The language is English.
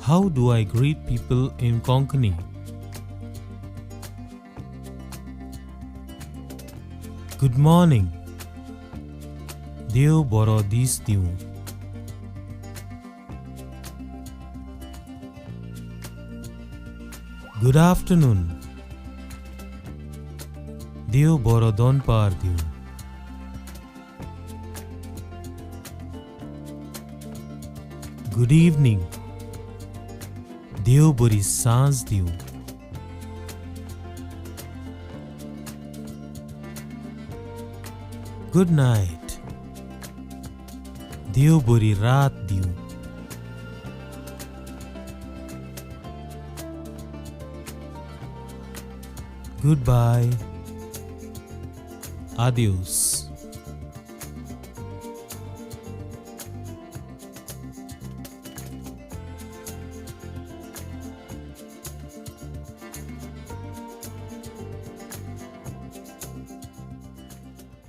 How do I greet people in Konkani? Good morning. Deo boro dis diu. Good afternoon. Deo boro don par diu. Good evening. Deo bori sans diu. Good night. Deo bori raat diu. Goodbye. Adios.